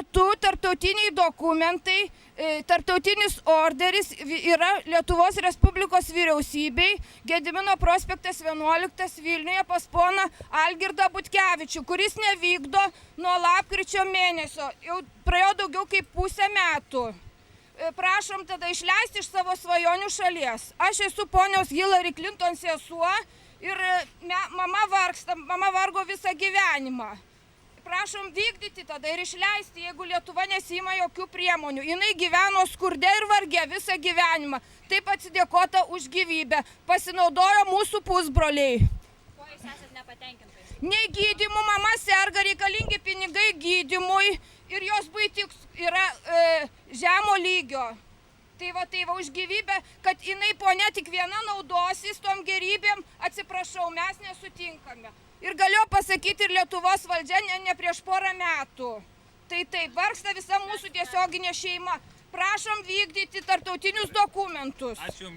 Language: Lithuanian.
metu tarptautiniai dokumentai, tarptautinis orderis yra Lietuvos Respublikos vyriausybei, Gedimino prospektas 11 Vilniuje pas poną Algirdą Butkevičių, kuris nevykdo nuo lapkričio mėnesio. Jau praėjo daugiau kaip pusę metų. Prašom tada išleisti iš savo svajonių šalies. Aš esu ponios Hillary Clinton sesuo ir mama vargsta, mama vargo visą gyvenimą. Prašom vykdyti tada ir išleisti, jeigu Lietuva nesima jokių priemonių. Jinai gyveno skurde ir varge visą gyvenimą. Taip atsidėkota už gyvybę. Pasinaudojo mūsų pusbroliai. Kuo jūs esate nepatenkintais? Nei gydymu, mama serga, reikalingi pinigai gydymui ir jos buitis yra žemo lygio. Tai va už gyvybę, kad jinai ponia tik viena naudosis tom gerybėm, atsiprašau, mes nesutinkame. Ir galėjo pasakyti ir Lietuvos valdžia ne prieš porą metų. Tai taip, vargsta visa mūsų tiesioginė šeima. Prašom vykdyti tarptautinius dokumentus.